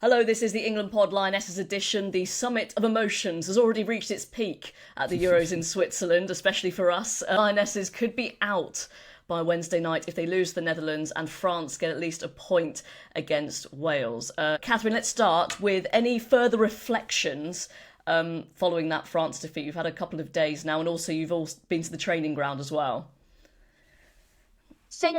Hello, this is the England Pod Lionesses edition. The summit of emotions has already reached its peak at the Euros in Switzerland, especially for us. Lionesses could be out by Wednesday night if they lose the Netherlands and France get at least a point against Wales. Catherine, let's start with any further reflections following that France defeat. You've had a couple of days now, and also you've all been to the training ground as well. think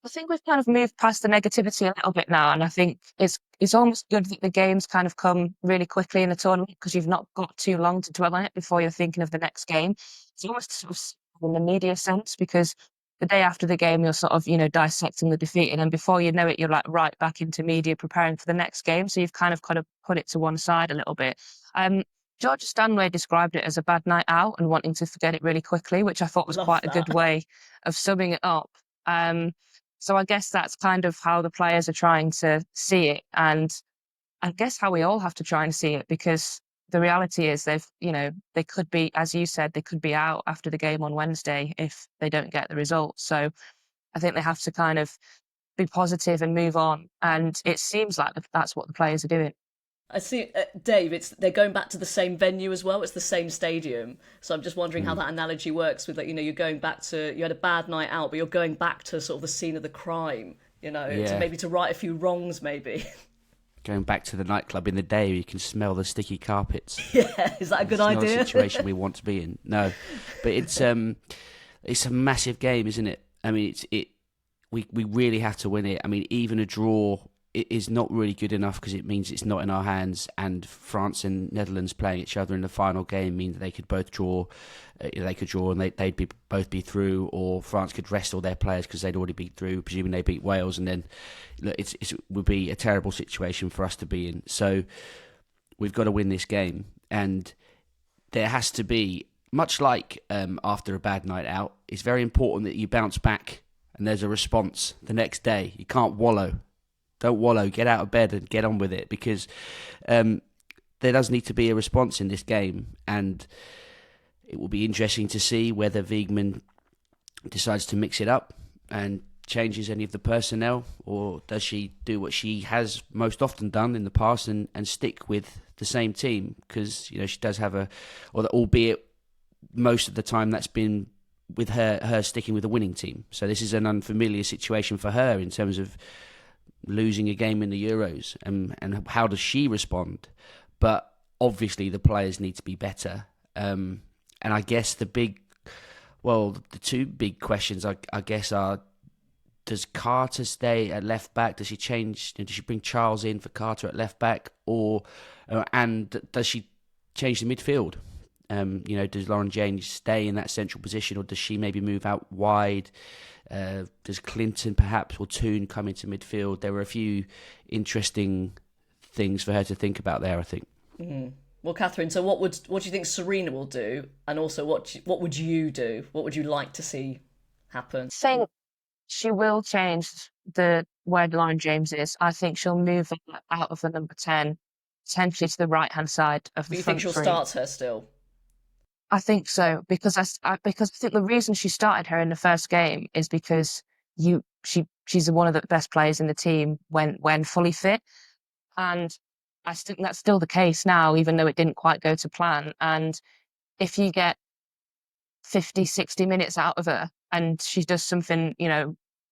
I think we've kind of moved past the negativity a little bit now, and I think it's almost good that the games kind of come really quickly in the tournament because you've not got too long to dwell on it before you're thinking of the next game. It's almost sort of in the media sense because the day after the game you're sort of dissecting the defeat, and then before you know it you're like right back into media preparing for the next game. So you've kind of put it to one side a little bit. Um, George Stanway described it as a bad night out and wanting to forget it really quickly, which I thought was Love quite a good that. way of summing it up. Um, so I guess that's kind of how the players are trying to see it. And I guess how we all have to try and see it, because the reality is they could be, as you said, they could be out after the game on Wednesday if they don't get the result. So I think they have to kind of be positive and move on. And it seems like that's what the players are doing. I see, Dave. They're going back to the same venue as well. It's the same stadium. So I'm just wondering how Mm. that analogy works with, like, you're going back to, you had a bad night out, but you're going back to sort of the scene of the crime. To Yeah, maybe to right a few wrongs, maybe. going back to the nightclub in the day where you can smell the sticky carpets. Yeah, is that a good It's not a idea? situation we want to be in. No, but it's a massive game, isn't it? I mean, we really have to win it. I mean, even a draw is not really good enough because it means it's not in our hands. And France and Netherlands playing each other in the final game means they could both draw. They could draw and they'd both be through, or France could rest all their players because they'd already beat through, presuming they beat Wales, and then look, it would be a terrible situation for us to be in. So we've got to win this game, and there has to be, much like after a bad night out, it's very important that you bounce back and there's a response the next day. You can't wallow. Don't wallow. Get out of bed and get on with it, because there does need to be a response in this game, and it will be interesting to see whether Wiegman decides to mix it up and changes any of the personnel, or does she do what she has most often done in the past and stick with the same team, because she does have albeit most of the time that's been with her sticking with a winning team. So this is an unfamiliar situation for her in terms of losing a game in the Euros, and how does she respond? But obviously the players need to be better. And I guess the two big questions I guess are: does Carter stay at left back? Does she change? Does she bring Charles in for Carter at left back, and does she change the midfield? Does Lauren James stay in that central position, or does she maybe move out wide? Does Clinton perhaps or Toon come into midfield? There were a few interesting things for her to think about there, I think. Well, Catherine, so what do you think Sarina will do, and also what would you do? What would you like to see happen? I think she will change the where Lauren James is. I think she'll move out of the number 10, potentially to the right hand side of But the you think front she'll three. start her still? I think so, because because I think the reason she started her in the first game is because she's one of the best players in the team when fully fit, and I think that's still the case now, even though it didn't quite go to plan. And if you get 50, 60 minutes out of her and she does something,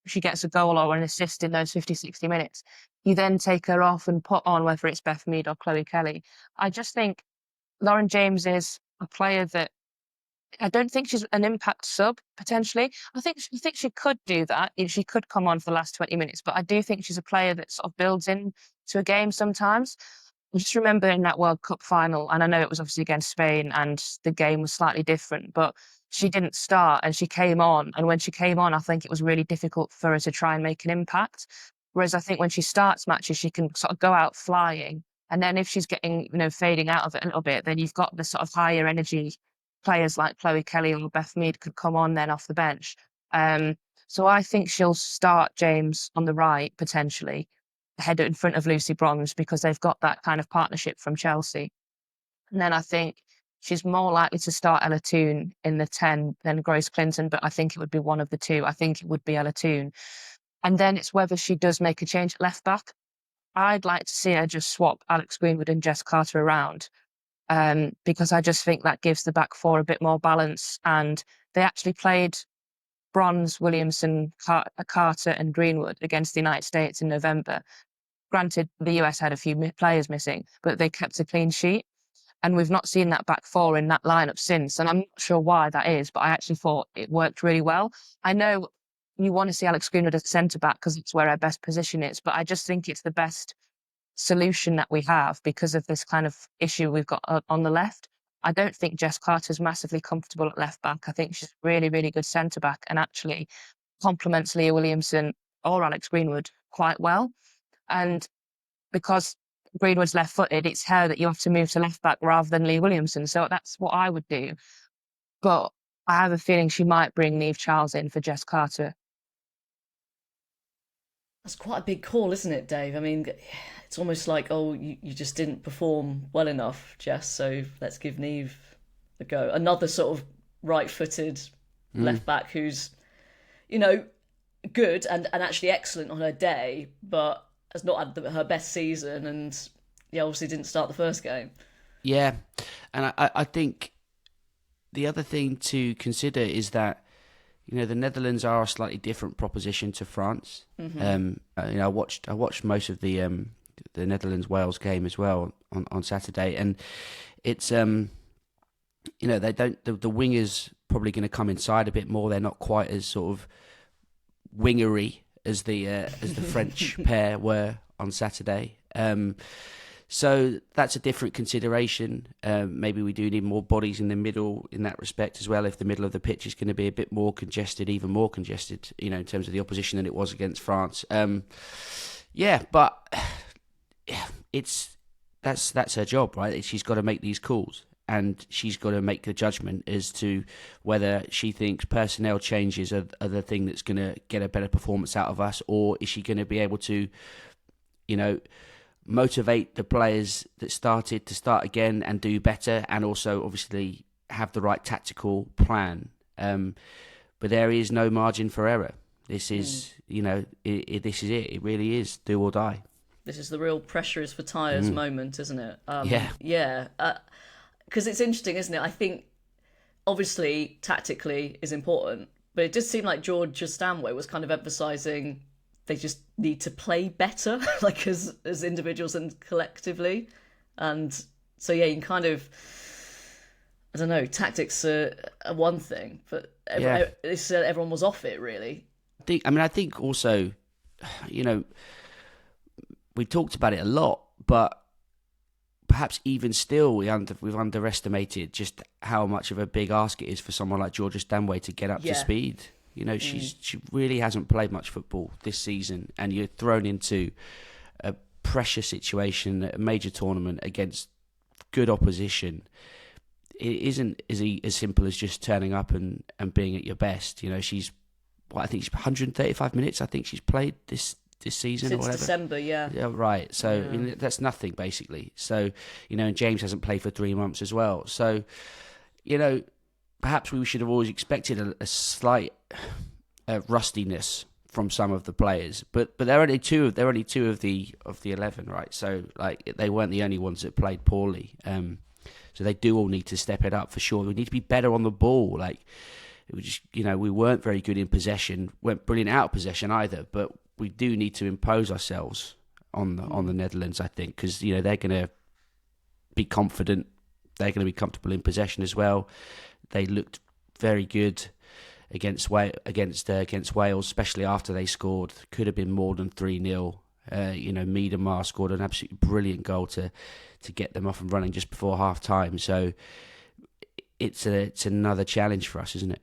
she gets a goal or an assist in those 50, 60 minutes, you then take her off and put on whether it's Beth Mead or Chloe Kelly. I just think Lauren James is a player that I don't think she's an impact sub potentially. I think she could do that. She could come on for the last 20 minutes, but I do think she's a player that sort of builds in to a game sometimes. I just remember in that World Cup final, and I know it was obviously against Spain and the game was slightly different, but she didn't start and she came on. And when she came on, I think it was really difficult for her to try and make an impact. Whereas I think when she starts matches, she can sort of go out flying. And then if she's getting, fading out of it a little bit, then you've got the sort of higher energy players like Chloe Kelly or Beth Mead could come on then off the bench. Um, so I think she'll start James on the right potentially, head in front of Lucy Bronze, because they've got that kind of partnership from Chelsea. And then I think she's more likely to start Ella Toon in the 10 than Grace Clinton, but I think it would be one of the two. I think it would be Ella Toon. And then it's whether she does make a change at left back. I'd like to see her just swap Alex Greenwood and Jess Carter around, because I just think that gives the back four a bit more balance. And they actually played Bronze, Williamson, Carter and Greenwood against the United States in November. Granted, the US had a few players missing, but they kept a clean sheet. And we've not seen that back four in that lineup since. And I'm not sure why that is, but I actually thought it worked really well. I know you want to see Alex Greenwood as centre back because it's where our best position is, but I just think it's the best solution that we have because of this kind of issue we've got on the left. I don't think Jess Carter's massively comfortable at left back. I think she's really, really good centre back and actually complements Leah Williamson or Alex Greenwood quite well. And because Greenwood's left-footed, it's her that you have to move to left-back rather than Leah Williamson. So that's what I would do. But I have a feeling she might bring Niamh Charles in for Jess Carter. That's quite a big call, isn't it, Dave? I mean, it's almost like, oh, you just didn't perform well enough, Jess, so let's give Niamh a go. Another sort of right-footed left-back who's, good and actually excellent on her day, but has not had her best season and obviously didn't start the first game. Yeah, and I think the other thing to consider is that the Netherlands are a slightly different proposition to France. I watched most of the Netherlands-Wales game as well on Saturday, and it's they don't the wingers probably going to come inside a bit more. They're not quite as sort of wingery as the French pair were on Saturday. So that's a different consideration. Maybe we do need more bodies in the middle in that respect as well. If the middle of the pitch is going to be a bit more congested, even more congested, in terms of the opposition than it was against France. But that's her job, right? She's got to make these calls. And she's got to make the judgment as to whether she thinks personnel changes are the thing that's going to get a better performance out of us, or is she going to be able to, motivate the players that started to start again and do better, and also obviously have the right tactical plan. But there is no margin for error. This is, this is it. It really is do or die. This is the real pressure is for tyres moment, isn't it? Yeah. Because it's interesting, isn't it? I think, obviously, tactically is important, but it just seemed like Georgia Stanway was kind of emphasising they just need to play better, like as individuals and collectively. And so, you can kind of, I don't know, tactics are one thing, but everyone was off it, really. I think also, we talked about it a lot, but perhaps even still, we've underestimated just how much of a big ask it is for someone like Georgia Stanway to get up to speed. She really hasn't played much football this season, and you're thrown into a pressure situation at a major tournament against good opposition. It isn't as simple as just turning up and being at your best. I think she's 135 minutes. I think she's played this season since or whatever. December, yeah. Yeah, right. So that's nothing basically. So and James hasn't played for 3 months as well. So perhaps we should have always expected a slight rustiness from some of the players, but they're only two of the 11, right? So they weren't the only ones that played poorly. So they do all need to step it up for sure. We need to be better on the ball. We weren't very good in possession, weren't brilliant out of possession either, but we do need to impose ourselves on the Netherlands, I think, because they're going to be confident, they're going to be comfortable in possession as well. They looked very good against Wales, especially after they scored. Could have been more than 3-0. Mead and Mar scored an absolutely brilliant goal to get them off and running just before half time. So it's another challenge for us, isn't it?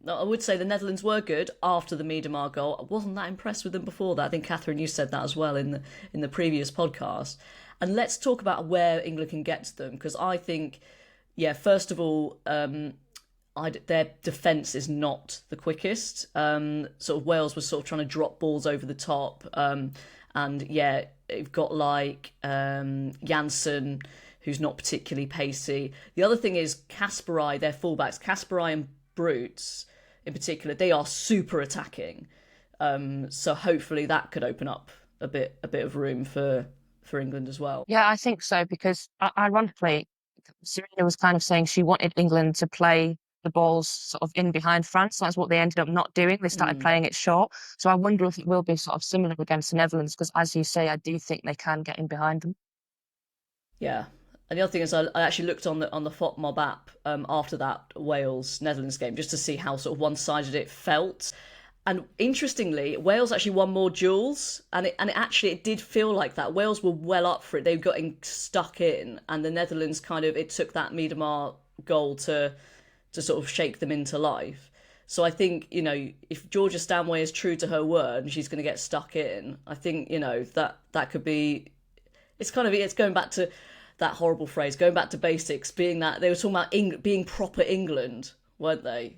I would say the Netherlands were good after the Miedemar goal. I wasn't that impressed with them before that. I think, Catherine, you said that as well in the previous podcast. And let's talk about where England can get to them, because I think, first of all, their defence is not the quickest. Sort of Wales was sort of trying to drop balls over the top. You've got Janssen, who's not particularly pacey. The other thing is Kasperai, their fullbacks, Kasperai and Brutes in particular, they are super attacking. So hopefully that could open up a bit of room for England as well. Yeah, I think so, because ironically, Sarina was kind of saying she wanted England to play the balls sort of in behind France. That's what they ended up not doing. They started playing it short. So I wonder if it will be sort of similar against the Netherlands, because as you say, I do think they can get in behind them. Yeah. And the other thing is, I actually looked on the FOTMob app after that Wales Netherlands game just to see how sort of one-sided it felt. And interestingly, Wales actually won more duels, and it did feel like that. Wales were well up for it; they were getting stuck in, and the Netherlands it took that Miedema goal to sort of shake them into life. So I think, if Georgia Stanway is true to her word and she's going to get stuck in, I think that could be. It's going back to that horrible phrase, going back to basics, being that they were talking about being proper England, weren't they?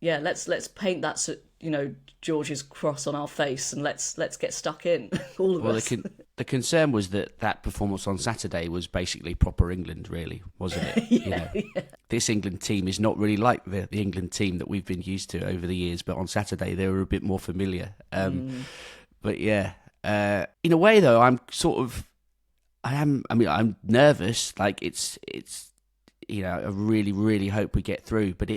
Yeah, let's paint that George's cross on our face, and let's get stuck in, all of us. The concern was that performance on Saturday was basically proper England, really, wasn't it? Yeah. This England team is not really like the England team that we've been used to over the years, but on Saturday they were a bit more familiar. But yeah, in a way though, I'm nervous. Like it's I really, really hope we get through, but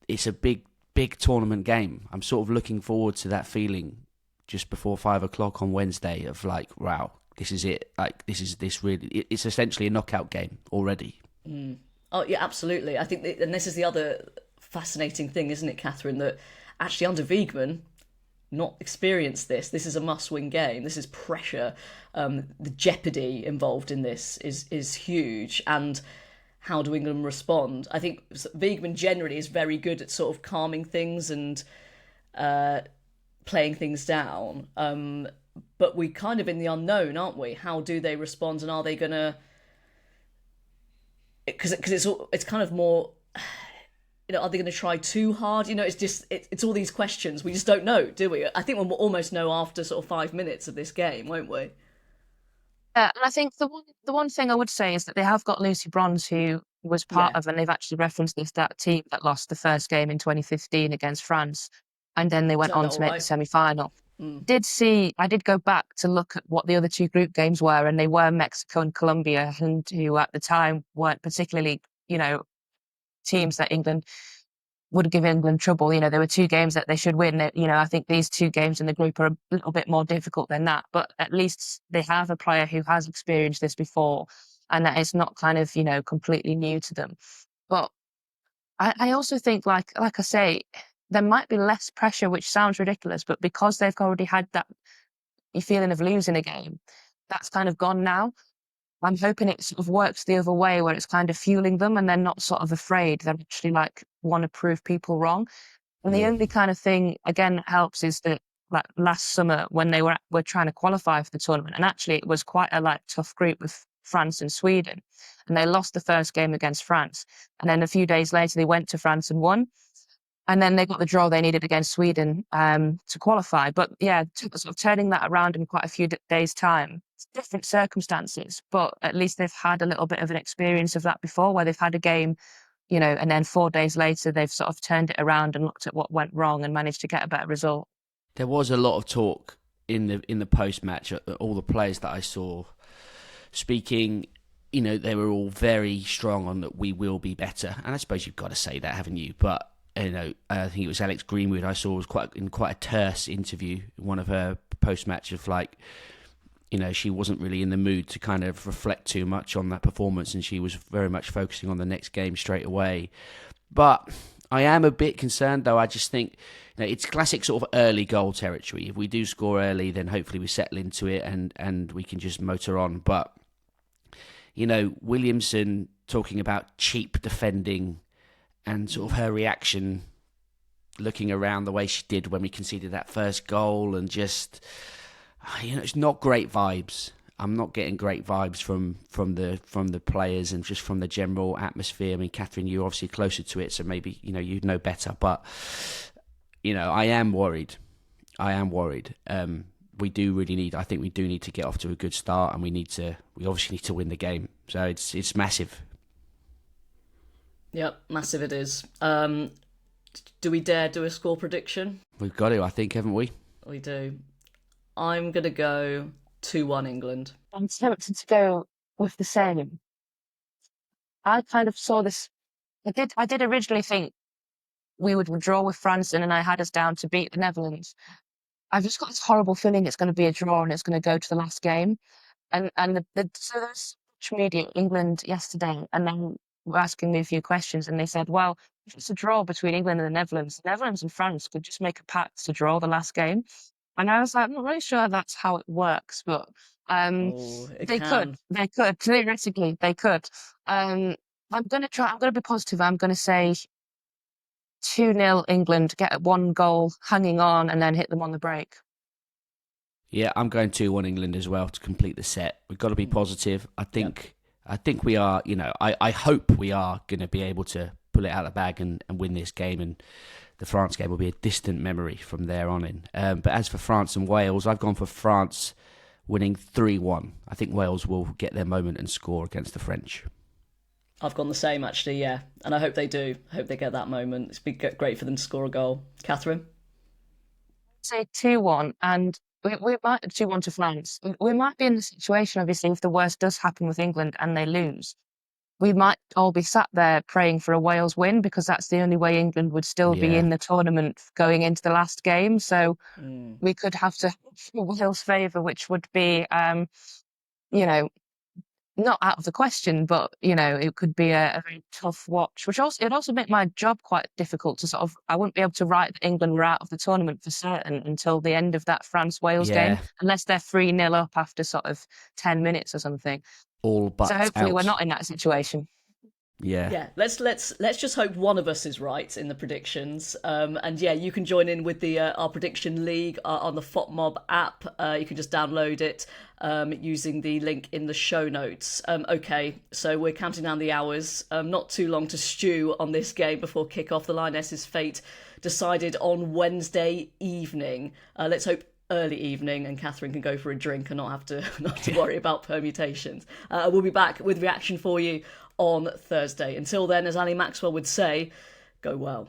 it's a big tournament game. I'm sort of looking forward to that feeling just before 5 o'clock on Wednesday of like, wow, this is it. Like it's essentially a knockout game already. Oh yeah, absolutely. I think, and this is the other fascinating thing, isn't it, Catherine? That actually under Wiegman, not experienced this. This is a must-win game. This is pressure. The jeopardy involved in this is huge. And how do England respond? I think Wiegman generally is very good at sort of calming things and playing things down. But we're kind of in the unknown, aren't we? How do they respond, and are they going to? Because it's kind of more. Are they going to try too hard? It's all these questions. We just don't know, do we? I think we'll almost know after sort of 5 minutes of this game, won't we? And I think the one thing I would say is that they have got Lucy Bronze, who was part of, and they've actually referenced that team that lost the first game in 2015 against France, and then they went on to make the semi-final. I did go back to look at what the other two group games were, and they were Mexico and Colombia, and who at the time weren't particularly, teams that England would give England trouble. There were two games that they should win. I think these two games in the group are a little bit more difficult than that, but at least they have a player who has experienced this before, and that it's not kind of, completely new to them. But I also think, like I say, there might be less pressure, which sounds ridiculous, but because they've already had that feeling of losing a game, that's kind of gone now. I'm hoping it sort of works the other way, where it's kind of fueling them and they're not sort of afraid. They actually want to prove people wrong. And the only kind of thing, again, that helps is that last summer when they were trying to qualify for the tournament, and actually it was quite a tough group with France and Sweden, and they lost the first game against France. And then a few days later they went to France and won. And then they got the draw they needed against Sweden to qualify. But yeah, sort of turning that around in quite a few days' time. It's different circumstances, but at least they've had a little bit of an experience of that before, where they've had a game, and then 4 days later they've sort of turned it around and looked at what went wrong and managed to get a better result. There was a lot of talk in the post-match. All the players that I saw speaking, they were all very strong on that we will be better. And I suppose you've got to say that, haven't you? But I think it was Alex Greenwood I saw was quite a terse interview in one of her post-match of she wasn't really in the mood to kind of reflect too much on that performance, and she was very much focusing on the next game straight away. But I am a bit concerned, though. I just think it's classic sort of early goal territory. If we do score early, then hopefully we settle into it and we can just motor on. But Williamson talking about cheap defending, and sort of her reaction, looking around the way she did when we conceded that first goal, and just, it's not great vibes. I'm not getting great vibes from the players and just from the general atmosphere. I mean, Catherine, you're obviously closer to it, so maybe you'd know better. But I am worried. We do need to get off to a good start, and we obviously need to win the game. So it's massive. Yep, massive it is. Do we dare do a score prediction? We've got to, I think, haven't we? We do. I'm going to go 2-1 England. I'm tempted to go with the same. I kind of saw this. I did originally think we would draw with France, and then I had us down to beat the Netherlands. I've just got this horrible feeling it's going to be a draw and it's going to go to the last game. So there's social media England yesterday, and then were asking me a few questions, and they said, well, if it's a draw between England and the Netherlands and France could just make a pact to draw the last game. And I was like, I'm not really sure that's how it works, but Oh, it they could. can. They could. Theoretically, they could. I'm gonna be positive. I'm gonna say 2-0 England, get one goal hanging on, and then hit them on the break. Yeah, I'm going 2-1 England as well to complete the set. We've got to be positive. I think we are, I hope we are going to be able to pull it out of the bag and win this game, and the France game will be a distant memory from there on in. But as for France and Wales, I've gone for France winning 3-1. I think Wales will get their moment and score against the French. I've gone the same, actually, yeah. And I hope they do. I hope they get that moment. It's been great for them to score a goal. Catherine? Say 2-1, and we might 2-1 to France. We might be in the situation, obviously, if the worst does happen with England and they lose. We might all be sat there praying for a Wales win, because that's the only way England would still be in the tournament going into the last game. So we could have to Wales' favour, which would be, not out of the question, but it could be a very tough watch. It'd also make my job quite difficult to I wouldn't be able to write that England were out of the tournament for certain until the end of that France-Wales game, unless they're 3-0 up after sort of 10 minutes or something. All but so hopefully out. we're not in that situation. Yeah. Let's just hope one of us is right in the predictions. And yeah, you can join in with the our prediction league on the FOTMob app. You can just download it using the link in the show notes. Okay, so we're counting down the hours. Not too long to stew on this game before kick-off. The Lionesses' fate decided on Wednesday evening. Let's hope early evening, and Catherine can go for a drink and not have to worry about permutations. We'll be back with reaction for you on Thursday. Until then, as Ali Maxwell would say, go well.